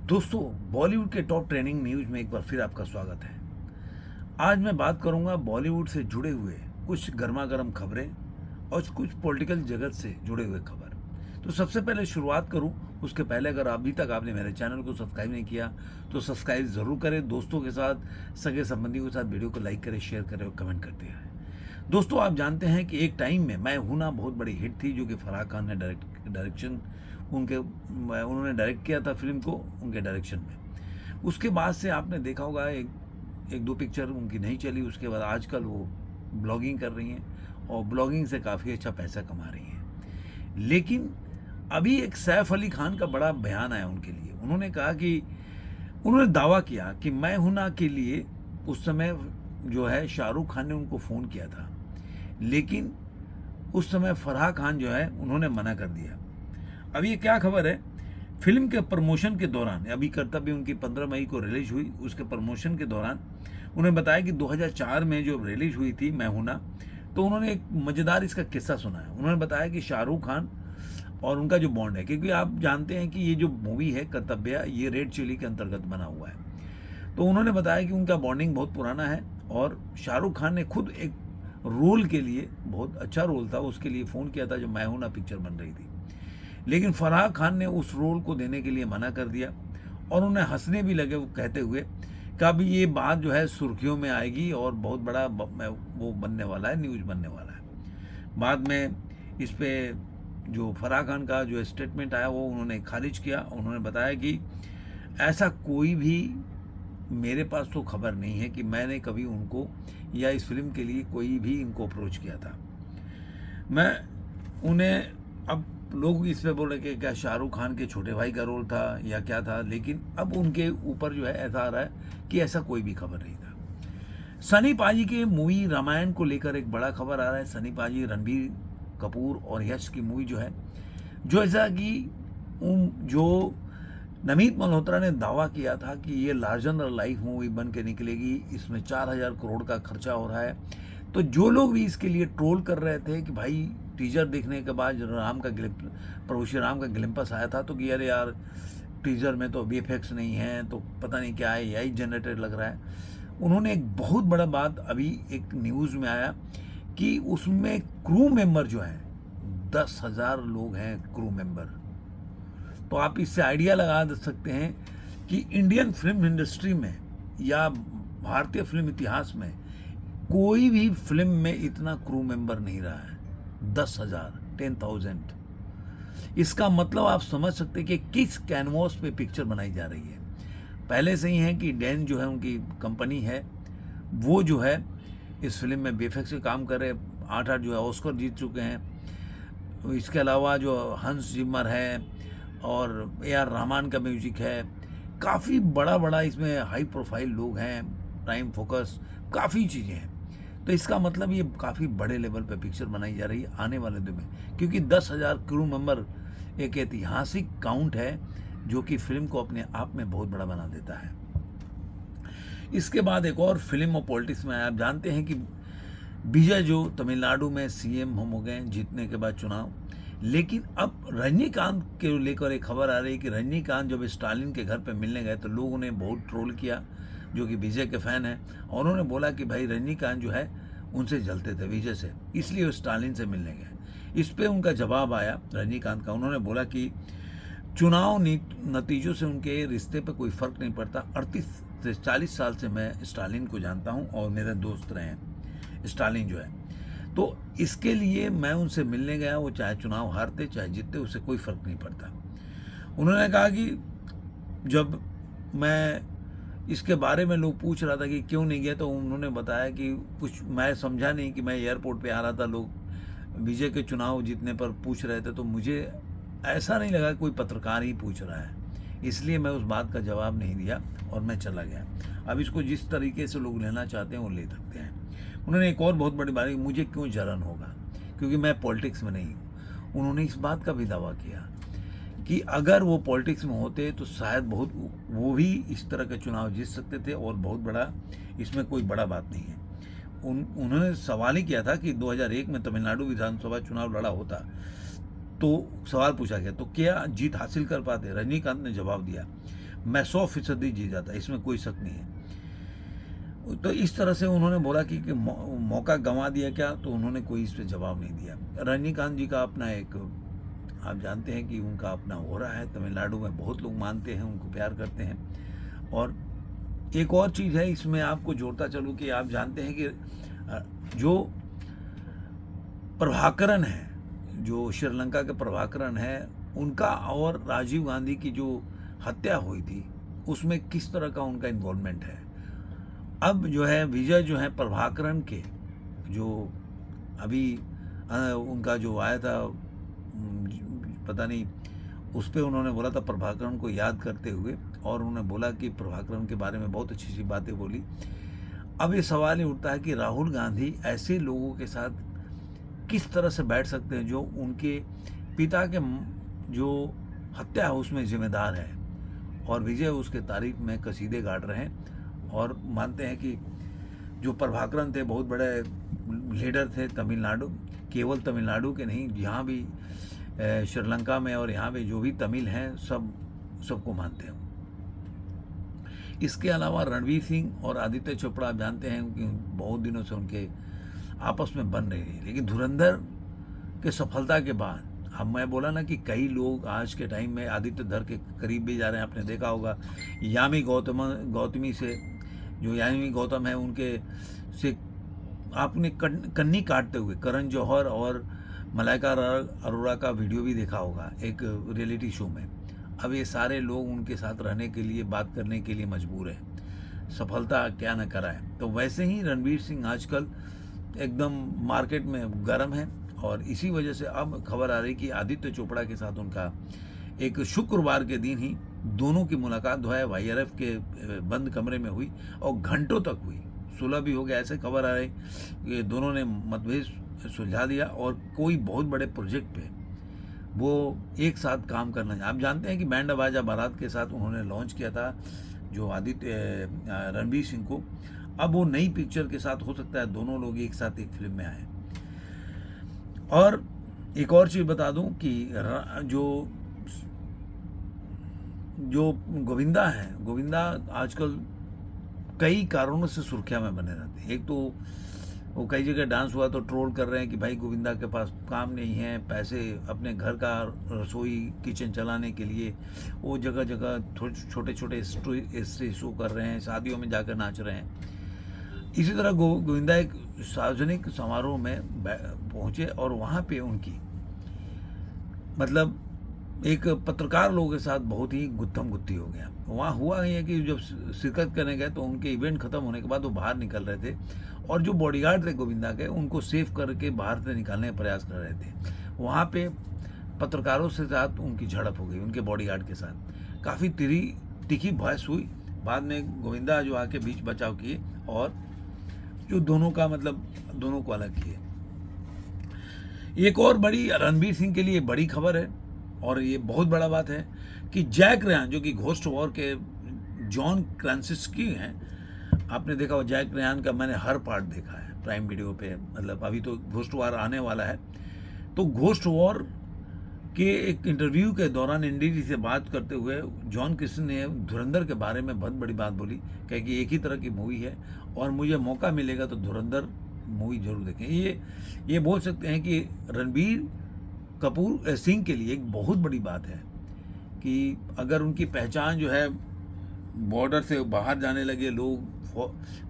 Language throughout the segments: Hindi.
दोस्तों, बॉलीवुड के टॉप ट्रेंडिंग न्यूज़ में एक बार फिर आपका स्वागत है। आज मैं बात करूंगा बॉलीवुड से जुड़े हुए कुछ गर्मा-गर्म खबरें और कुछ पॉलिटिकल जगत से जुड़े हुए खबर। तो सबसे पहले शुरुआत करूं, उसके पहले अगर अभी तक आपने मेरे चैनल को सब्सक्राइब नहीं किया, तो सब्सक्राइब ज़रूर करें। दोस्तों के साथ, सगे संबंधियों के साथ वीडियो को लाइक करें, शेयर करें और कमेंट करते रहें। दोस्तों, आप जानते हैं कि एक टाइम में मैं हूं ना बहुत बड़ी हिट थी, जो कि फराह खान ने डायरेक्शन उन्होंने डायरेक्ट किया था फिल्म को, उनके डायरेक्शन में। उसके बाद से आपने देखा होगा एक एक दो पिक्चर उनकी नहीं चली। उसके बाद आजकल वो ब्लॉगिंग कर रही हैं और ब्लॉगिंग से काफ़ी अच्छा पैसा कमा रही हैं। लेकिन अभी एक सैफ अली खान का बड़ा बयान आया उनके लिए। उन्होंने कहा कि उन्होंने दावा किया कि मैं हूं ना के लिए उस समय जो है शाहरुख खान ने उनको फ़ोन किया था, लेकिन उस समय फराह खान जो है उन्होंने मना कर दिया। अब ये क्या खबर है, फिल्म के प्रमोशन के दौरान, अभी कर्तव्य उनकी 15 मई को रिलीज हुई, उसके प्रमोशन के दौरान उन्हें बताया कि 2004 में जो रिलीज हुई थी मैं हूं ना, तो उन्होंने एक मज़ेदार इसका किस्सा सुनाया। उन्होंने बताया कि शाहरुख खान और उनका जो बॉन्ड है, क्योंकि आप जानते हैं कि ये जो मूवी है कर्तव्य, ये रेड चिली के अंतर्गत बना हुआ है। तो उन्होंने बताया कि उनका बॉन्डिंग बहुत पुराना है और शाहरुख खान ने खुद एक रोल के लिए, बहुत अच्छा रोल था, उसके लिए फ़ोन किया था, जो मैं हूं ना पिक्चर बन रही थी। लेकिन फराह खान ने उस रोल को देने के लिए मना कर दिया और उन्हें हंसने भी लगे, वो कहते हुए कि अभी ये बात जो है सुर्खियों में आएगी और बहुत बड़ा वो बनने वाला है, न्यूज़ बनने वाला है। बाद में इस पे जो फराह खान का जो स्टेटमेंट आया वो उन्होंने खारिज किया। उन्होंने बताया कि ऐसा कोई भी मेरे पास तो खबर नहीं है कि मैंने कभी उनको या इस फिल्म के लिए कोई भी इनको अप्रोच किया था। मैं उन्हें, अब लोग इस पे बोल रहे कि क्या शाहरुख खान के छोटे भाई का रोल था या क्या था, लेकिन अब उनके ऊपर जो है ऐसा आ रहा है कि ऐसा कोई भी खबर नहीं था। सनी पाजी के मूवी रामायण को लेकर एक बड़ा खबर आ रहा है। सनी पाजी, रणबीर कपूर और यश की मूवी जो है, जो ऐसा कि जो नमीत मल्होत्रा ने दावा किया था कि ये लार्जर देन लाइफ मूवी बन के निकलेगी, इसमें 4,000 करोड़ का खर्चा हो रहा है। तो जो लोग भी इसके लिए ट्रोल कर रहे थे कि भाई टीजर देखने के बाद प्रभु श्री राम का ग्लिम्पस आया था, तो कि अरे यार टीजर में तो वीएफएक्स नहीं है, तो पता नहीं क्या है, यही जनरेटेड लग रहा है। उन्होंने एक बहुत बड़ा बात अभी एक न्यूज़ में आया कि उसमें क्रू मेंबर जो है 10,000 लोग हैं क्रू मेंबर। तो आप इससे आइडिया लगा सकते हैं कि इंडियन फिल्म इंडस्ट्री में या भारतीय फिल्म इतिहास में कोई भी फिल्म में इतना क्रू मेंबर नहीं रहा है। 10,000, 10,000। इसका मतलब आप समझ सकते हैं कि किस कैनवास पे पिक्चर बनाई जा रही है। पहले से ही है कि डैन जो है उनकी कंपनी है, वो जो है इस फिल्म में वीएफएक्स के काम कर रहे, 8 जो है ऑस्कर जीत चुके हैं। इसके अलावा जो हंस जिमर है और ए आर रहमान का म्यूजिक है, काफ़ी बड़ा बड़ा इसमें हाई प्रोफाइल लोग हैं, टाइम फोकस, काफ़ी चीज़ें हैं। तो इसका मतलब ये काफ़ी बड़े लेवल पे पिक्चर बनाई जा रही है आने वाले दिन में, क्योंकि 10,000 क्रू मेंबर एक ऐतिहासिक काउंट है, जो कि फिल्म को अपने आप में बहुत बड़ा बना देता है। इसके बाद एक और फिल्म और पॉलिटिक्स में आया। आप जानते हैं कि विजय जो तमिलनाडु में सीएम हम हो गए जीतने के बाद चुनाव, लेकिन अब रजनीकांत के लेकर एक खबर आ रही है कि रजनीकांत जब स्टालिन के घर पे मिलने गए तो लोगों ने बहुत ट्रोल किया, जो कि विजय के फैन हैं, और उन्होंने बोला कि भाई रजनीकांत जो है उनसे जलते थे विजय से, इसलिए वो स्टालिन से मिलने गए। इस पे उनका जवाब आया रजनीकांत का। उन्होंने बोला कि चुनाव नतीजों से उनके रिश्ते पर कोई फ़र्क नहीं पड़ता। 38 से 40 साल से मैं स्टालिन को जानता हूँ और मेरे दोस्त रहे हैं स्टालिन जो है, तो इसके लिए मैं उनसे मिलने गया। वो चाहे चुनाव हारते चाहे जीतते, उससे कोई फ़र्क नहीं पड़ता। उन्होंने कहा कि जब मैं इसके बारे में लोग पूछ रहा था कि क्यों नहीं गया, तो उन्होंने बताया कि कुछ मैं समझा नहीं कि मैं एयरपोर्ट पे आ रहा था, लोग विजय के चुनाव जीतने पर पूछ रहे थे, तो मुझे ऐसा नहीं लगा कोई पत्रकार ही पूछ रहा है, इसलिए मैं उस बात का जवाब नहीं दिया और मैं चला गया। अब इसको जिस तरीके से लोग लेना चाहते हैं वो ले सकते हैं। उन्होंने एक और बहुत बड़ी बात, मुझे क्यों जलन होगा क्योंकि मैं पॉलिटिक्स में नहीं हूँ। उन्होंने इस बात का भी दावा किया कि अगर वो पॉलिटिक्स में होते तो शायद बहुत वो भी इस तरह के चुनाव जीत सकते थे और बहुत बड़ा, इसमें कोई बड़ा बात नहीं है। उन्होंने सवाल ही किया था कि 2001 में तमिलनाडु विधानसभा चुनाव लड़ा होता, तो सवाल पूछा गया तो क्या जीत हासिल कर पाते। रजनीकांत ने जवाब दिया, मैं 100% जीत जाता, इसमें कोई शक नहीं है। तो इस तरह से उन्होंने बोला कि मौका गंवा दिया क्या, तो उन्होंने कोई इस पर जवाब नहीं दिया। रजनीकांत जी का अपना एक, आप जानते हैं कि उनका अपना हो रहा है, तमिलनाडु में बहुत लोग मानते हैं, उनको प्यार करते हैं। और एक और चीज़ है इसमें, आपको जोड़ता चलूँ कि आप जानते हैं कि जो प्रभाकरन है, जो श्रीलंका के प्रभाकरन है, उनका और राजीव गांधी की जो हत्या हुई थी, उसमें किस तरह का उनका इन्वॉल्वमेंट है। अब जो है विजय जो है प्रभाकरन के, जो अभी उनका जो आया था, पता नहीं, उस पर उन्होंने बोला था प्रभाकरन को याद करते हुए, और उन्होंने बोला कि प्रभाकरन के बारे में बहुत अच्छी सी बातें बोली। अब ये सवाल ही उठता है कि राहुल गांधी ऐसे लोगों के साथ किस तरह से बैठ सकते हैं जो उनके पिता के जो हत्या है उसमें जिम्मेदार है, और विजय उसके तारीफ में कसीदे गाड़ रहे हैं, और मानते हैं कि जो प्रभाकरन थे बहुत बड़े लीडर थे तमिलनाडु, केवल तमिलनाडु के नहीं, यहाँ भी श्रीलंका में और यहाँ पे जो भी तमिल हैं सबको मानते हैं। इसके अलावा रणवीर सिंह और आदित्य चोपड़ा, आप जानते हैं कि बहुत दिनों से उनके आपस में बन रही है, लेकिन धुरंधर के सफलता के बाद, अब मैं बोला ना कि कई लोग आज के टाइम में आदित्य धर के करीब भी जा रहे हैं। आपने देखा होगा यामी गौतमी से, जो यामी गौतम है, उनके से आपने कन्नी काटते हुए करण जौहर और मलाइका अरोड़ा का वीडियो भी देखा होगा एक रियलिटी शो में। अब ये सारे लोग उनके साथ रहने के लिए, बात करने के लिए मजबूर हैं। सफलता क्या न कराए। तो वैसे ही रणवीर सिंह आजकल एकदम मार्केट में गर्म है, और इसी वजह से अब खबर आ रही कि आदित्य चोपड़ा के साथ उनका एक शुक्रवार के दिन ही दोनों की मुलाकात जो है YRF के बंद कमरे में हुई, और घंटों तक हुई, सुलह भी हो गया, ऐसे खबर आ रही कि दोनों ने मतभेद सुलझा दिया, और कोई बहुत बड़े प्रोजेक्ट पे वो एक साथ काम करना। आप जानते हैं कि बैंड बाजा बारात के साथ उन्होंने लॉन्च किया था जो आदित्य रणवीर सिंह को। अब वो नई पिक्चर के साथ हो सकता है दोनों लोग एक साथ एक फिल्म में आए। और एक और चीज़ बता दूं कि जो गोविंदा है, गोविंदा आजकल कई कारणों से सुर्खियां में बने रहते हैं। एक तो वो कई जगह डांस हुआ तो ट्रोल कर रहे हैं कि भाई गोविंदा के पास काम नहीं है, पैसे अपने घर का रसोई किचन चलाने के लिए वो जगह जगह छोटे छोटे शो कर रहे हैं, शादियों में जाकर नाच रहे हैं। इसी तरह गोविंदा एक सार्वजनिक समारोह में पहुंचे, और वहाँ पे उनकी मतलब एक पत्रकार लोगों के साथ बहुत ही गुत्थम गुत्थी हो गया। वहाँ हुआ ये है कि जब शिरकत करने गए तो उनके इवेंट खत्म होने के बाद वो बाहर निकल रहे थे, और जो बॉडीगार्ड थे गोविंदा के, उनको सेव करके बाहर से निकालने का प्रयास कर रहे थे। वहाँ पे पत्रकारों से साथ उनकी झड़प हो गई, उनके बॉडीगार्ड के साथ काफ़ी तीखी बहस हुई। बाद में गोविंदा जो आके बीच बचाव किए, और जो दोनों का मतलब दोनों को अलग किए। एक और बड़ी रणवीर सिंह के लिए बड़ी खबर है, और ये बहुत बड़ा बात है कि जैक रेयान, जो कि घोस्ट वॉर के जॉन क्रांसिस्की हैं, आपने देखा हो जैक रेयान का, मैंने हर पार्ट देखा है प्राइम वीडियो पे, मतलब अभी तो घोस्ट वॉर आने वाला है। तो घोस्ट वॉर के एक इंटरव्यू के दौरान NDTV से बात करते हुए जॉन क्रिस्टन ने धुरंधर के बारे में बहुत बड़ी बात बोली, कहे कि एक ही तरह की मूवी है, और मुझे मौका मिलेगा तो धुरंधर मूवी जरूर देखें। ये बोल सकते हैं कि रणवीर कपूर सिंह के लिए एक बहुत बड़ी बात है कि अगर उनकी पहचान जो है बॉर्डर से बाहर जाने लगे लोग,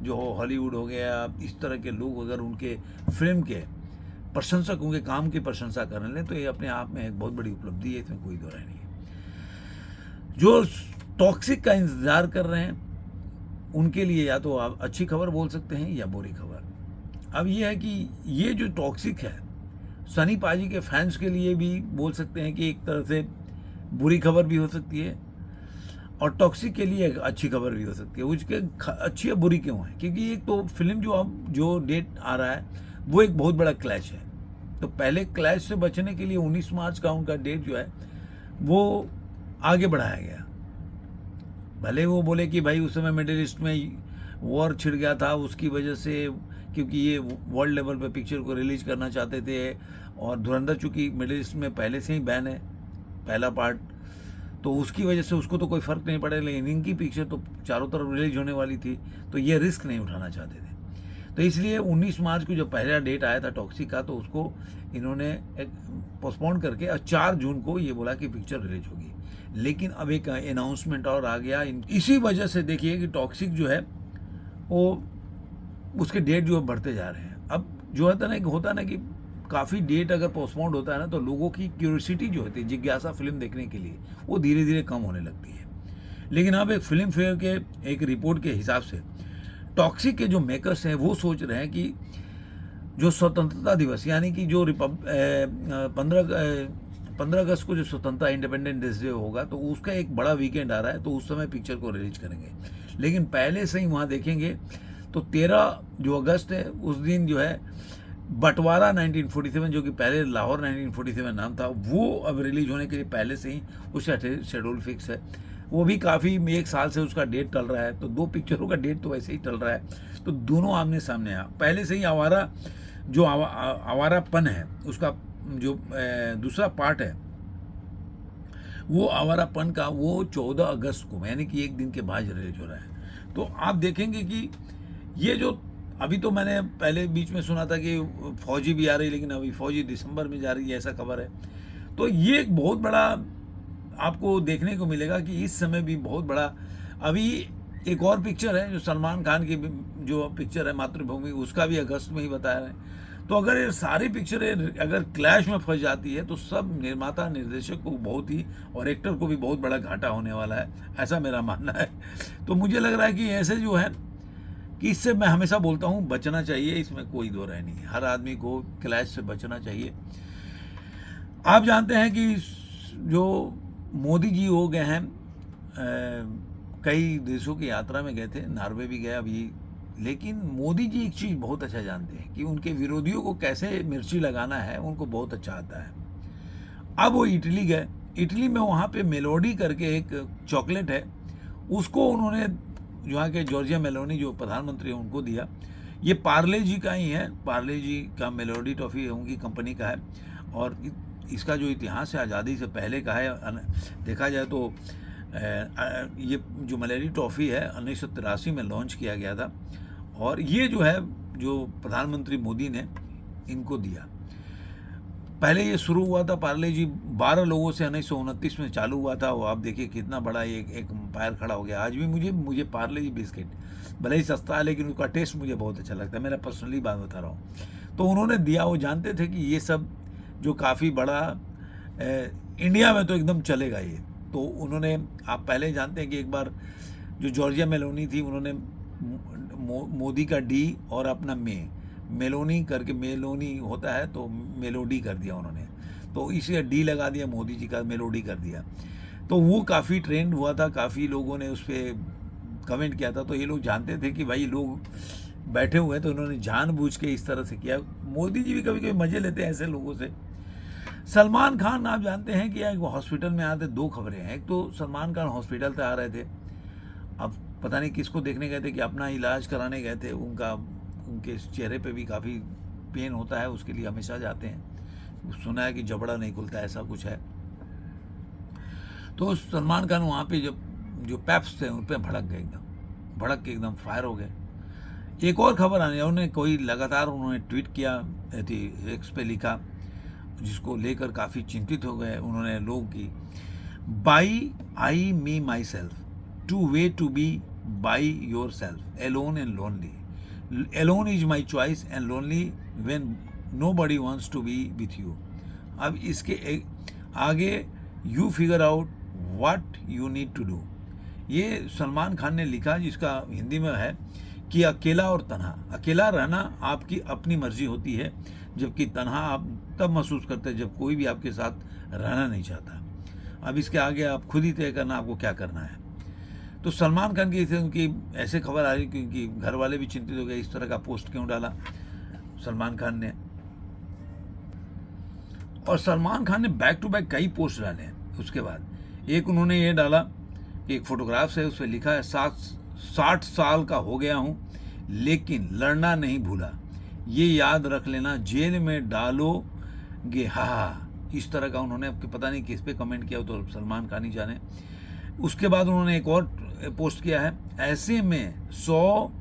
जो हॉलीवुड हो गया, इस तरह के लोग अगर उनके फिल्म के प्रशंसक, उनके काम की प्रशंसा करने लगे, तो ये अपने आप में एक बहुत बड़ी उपलब्धि है, इसमें कोई दो राय नहीं है। जो टॉक्सिक का इंतजार कर रहे हैं उनके लिए या तो आप अच्छी खबर बोल सकते हैं या बुरी खबर। अब ये है कि ये जो टॉक्सिक है, सनी पाजी के फैंस के लिए भी बोल सकते हैं कि एक तरह से बुरी खबर भी हो सकती है, और टॉक्सिक के लिए एक अच्छी खबर भी हो सकती है। उसके अच्छी या बुरी क्यों है? क्योंकि एक तो फिल्म जो डेट आ रहा है वो एक बहुत बड़ा क्लैश है। तो पहले क्लैश से बचने के लिए 19 मार्च का उनका डेट जो है वो आगे बढ़ाया गया। भले वो बोले कि भाई उस समय मिडिल ईस्ट में वॉर छिड़ गया था, उसकी वजह से, क्योंकि ये वर्ल्ड लेवल पे पिक्चर को रिलीज करना चाहते थे, और धुरंधर चूँकि मिडिल ईस्ट में पहले से ही बैन है पहला पार्ट, तो उसकी वजह से उसको तो कोई फ़र्क नहीं पड़ेगा, लेकिन इनकी पिक्चर तो चारों तरफ रिलीज होने वाली थी, तो ये रिस्क नहीं उठाना चाहते थे। तो इसलिए 19 मार्च को जब पहला डेट आया था टॉक्सिक का, तो उसको इन्होंने पोस्टपोन करके और 4 जून को ये बोला कि पिक्चर रिलीज होगी। लेकिन अब एक अनाउंसमेंट और आ गया, इसी वजह से देखिए कि टॉक्सिक जो है वो उसके डेट जो है बढ़ते जा रहे हैं। अब जो होता ना कि काफ़ी डेट अगर पोस्टपोन्ड होता है ना, तो लोगों की क्यूरियोसिटी जो होती है, जिज्ञासा फिल्म देखने के लिए, वो धीरे धीरे कम होने लगती है। लेकिन अब एक फिल्म फेयर के एक रिपोर्ट के हिसाब से टॉक्सिक के जो मेकर्स हैं वो सोच रहे हैं कि जो स्वतंत्रता दिवस, यानी कि जो 15 अगस्त को जो स्वतंत्रता इंडिपेंडेंस डे होगा, तो उसका एक बड़ा वीकेंड आ रहा है, तो उस समय पिक्चर को रिलीज करेंगे। लेकिन पहले से ही वहाँ देखेंगे तो 13 जो अगस्त है उस दिन जो है बंटवारा 1947, जो कि पहले लाहौर 1947 नाम था, वो अब रिलीज होने के लिए पहले से ही उसका शेड्यूल फिक्स है। वो भी काफ़ी 1 साल से उसका डेट टल रहा है, तो 2 पिक्चरों का डेट तो वैसे ही टल रहा है, तो दोनों आमने सामने आ पहले से ही आवारापन है उसका जो दूसरा पार्ट है, वो आवारापन का वो 14 अगस्त को, यानी कि एक दिन के बाद रिलीज हो रहा है। तो आप देखेंगे कि ये जो अभी तो मैंने पहले बीच में सुना था कि फौजी भी आ रही, लेकिन अभी फौजी दिसंबर में जा रही है, ऐसा खबर है। तो ये एक बहुत बड़ा आपको देखने को मिलेगा कि इस समय भी बहुत बड़ा अभी एक और पिक्चर है जो सलमान खान की जो पिक्चर है मातृभूमि, उसका भी अगस्त में ही बताया है। तो अगर ये सारी पिक्चरें अगर क्लैश में फंस जाती है, तो सब निर्माता निर्देशक को बहुत ही और एक्टर को भी बहुत बड़ा घाटा होने वाला है, ऐसा मेरा मानना है। तो मुझे लग रहा है कि ऐसे जो है कि इससे मैं हमेशा बोलता हूँ बचना चाहिए, इसमें कोई दो राय नहीं है, हर आदमी को क्लैश से बचना चाहिए। आप जानते हैं कि जो मोदी जी हो गए हैं, कई देशों की यात्रा में गए थे, नॉर्वे भी गए अभी, लेकिन मोदी जी एक चीज़ बहुत अच्छा जानते हैं कि उनके विरोधियों को कैसे मिर्ची लगाना है, उनको बहुत अच्छा आता है। अब वो इटली गए, इटली में वहाँ पे मेलोडी करके एक चॉकलेट है, उसको उन्होंने यहाँ के जॉर्जिया मेलोनी जो प्रधानमंत्री है उनको दिया। ये पार्ले जी का ही है, पार्ले जी का मेलोडी टॉफ़ी उनकी कंपनी का है, और इसका जो इतिहास है आज़ादी से पहले का है। देखा जाए तो ये जो मेलोडी टॉफ़ी है 1983 में लॉन्च किया गया था, और ये जो है जो प्रधानमंत्री मोदी ने इनको दिया। पहले ये शुरू हुआ था पार्ले जी 12 लोगों से 1929 में चालू हुआ था, वो आप देखिए कितना बड़ा एक एम्पायर खड़ा हो गया। आज भी मुझे पार्ले जी बिस्किट भले ही सस्ता है, लेकिन उसका टेस्ट मुझे बहुत अच्छा लगता है, मेरा पर्सनली बात बता रहा हूँ। तो उन्होंने दिया, वो जानते थे कि ये सब जो काफ़ी बड़ा इंडिया में तो एकदम चलेगा ये। तो उन्होंने, आप पहले जानते हैं कि एक बार जो जॉर्जिया मेलोनी थी, उन्होंने मोदी का डी और अपना मेलोनी करके, मेलोनी होता है तो मेलोडी कर दिया उन्होंने, तो इसे डी लगा दिया, मोदी जी का मेलोडी कर दिया। तो वो काफ़ी ट्रेंड हुआ था, काफ़ी लोगों ने उस पर कमेंट किया था। तो ये लोग जानते थे कि भाई लोग बैठे हुए हैं, तो उन्होंने जानबूझ के इस तरह से किया। मोदी जी भी कभी कभी मज़े लेते हैं ऐसे लोगों से। सलमान खान, आप जानते हैं कि वो हॉस्पिटल में आते, 2 खबरें हैं। एक तो सलमान खान हॉस्पिटल से आ रहे थे, अब पता नहीं किसको देखने गए थे कि अपना इलाज कराने गए थे, उनके चेहरे पे भी काफ़ी पेन होता है, उसके लिए हमेशा जाते हैं। सुना है कि जबड़ा नहीं खुलता, ऐसा कुछ है। तो सलमान खान वहाँ पे जो पैप्स थे उन पर भड़क के एकदम फायर हो गए। एक और खबर आने, उन्होंने ट्वीट किया थी, एक्स पे लिखा, जिसको लेकर काफ़ी चिंतित हो गए उन्होंने लोग की, by I me myself to way to be by yourself alone and lonely, alone is my choice and lonely when nobody wants to be with you। अब इसके आगे you figure out what you need to do, ये सलमान खान ने लिखा, जिसका हिंदी में है कि अकेला और तन्हा, अकेला रहना आपकी अपनी मर्जी होती है, जबकि तन्हा आप तब महसूस करते हैं जब कोई भी आपके साथ रहना नहीं चाहता। अब इसके आगे आप खुद ही तय करना आपको क्या करना है। तो सलमान खान की उनकी ऐसे खबर आ रही, क्योंकि घर वाले भी चिंतित हो गए, इस तरह का पोस्ट क्यों डाला सलमान खान ने। और सलमान खान ने बैक टू बैक कई पोस्ट डाले हैं। उसके बाद एक उन्होंने ये डाला कि एक फोटोग्राफ है, उस पर लिखा है 60 साल का हो गया हूँ लेकिन लड़ना नहीं भूला, ये याद रख लेना जेल में डालोगे, हा इस तरह का उन्होंने, आपके पता नहीं किस पे कमेंट किया हो, तो सलमान खान ही जाने। उसके बाद उन्होंने एक और पोस्ट किया है, ऐसे में 100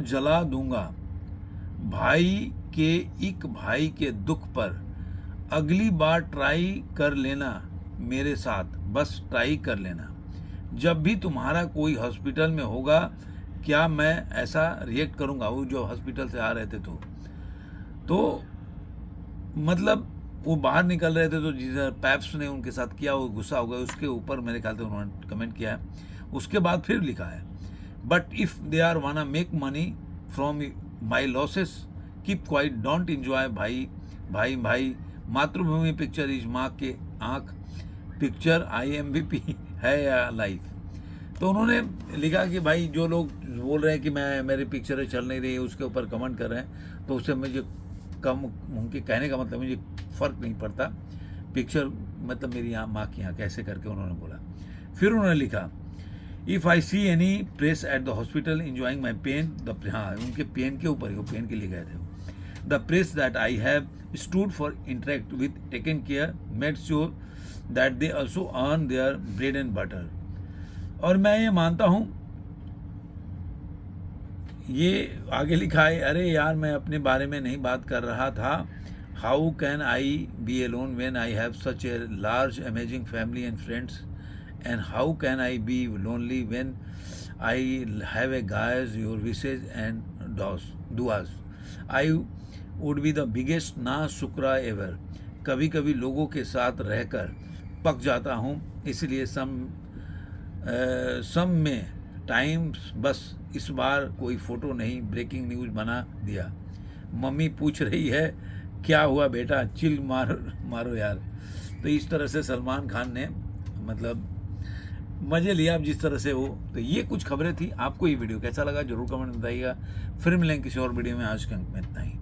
जला दूंगा भाई के, एक भाई के दुख पर। अगली बार ट्राई कर लेना मेरे साथ, बस ट्राई कर लेना। जब भी तुम्हारा कोई हॉस्पिटल में होगा, क्या मैं ऐसा रिएक्ट करूंगा। वो जो हॉस्पिटल से आ रहे थे तो मतलब वो बाहर निकल रहे थे, तो जिस पैप्स ने उनके साथ किया वो गुस्सा हो गया, उसके ऊपर मेरे ख्याल से उन्होंने कमेंट किया है। उसके बाद फिर लिखा है, बट इफ़ दे आर वाना make money from my losses, keep quiet, don't enjoy भाई भाई भाई। मातृभूमि पिक्चर इज माँ के आँख पिक्चर, IMVP है या लाइफ। तो उन्होंने लिखा कि भाई जो लोग बोल रहे हैं कि मेरी पिक्चरें चल नहीं रही, उसके ऊपर कमेंट कर रहे हैं, तो उससे मुझे कम, उनके कहने का मतलब मुझे फ़र्क नहीं पड़ता, पिक्चर मतलब मेरी माँ की आँख, ऐसे करके उन्होंने बोला। फिर उन्होंने लिखा, if I see any press at the hospital enjoying my pain, हाँ उनके पेन के ऊपर ही, वो पेन के लिए गए थे। The press that I have stood for interact with taken care made sure that they also earn there bread and butter. और मैं ये मानता हूँ, ये आगे लिखा है, अरे यार मैं अपने बारे में नहीं बात कर रहा था। How can I be alone when I have such a large amazing family and friends, and how can I be lonely when I have a guys your wishes and दुआस। I would be the biggest ना शुक्रा एवर। कभी कभी लोगों के साथ रहकर पक जाता हूँ, इसलिए सम में टाइम्स बस इस बार कोई फ़ोटो नहीं, ब्रेकिंग न्यूज़ बना दिया। मम्मी पूछ रही है क्या हुआ बेटा, चिल मारो यार। तो इस तरह से सलमान खान ने मतलब मज़े लिया, आप जिस तरह से हो। तो ये कुछ खबरें थी। आपको ये वीडियो कैसा लगा जरूर कमेंट में बताइएगा। फिर मिलेंगे किसी और वीडियो में। आज के अंक में इतना ही।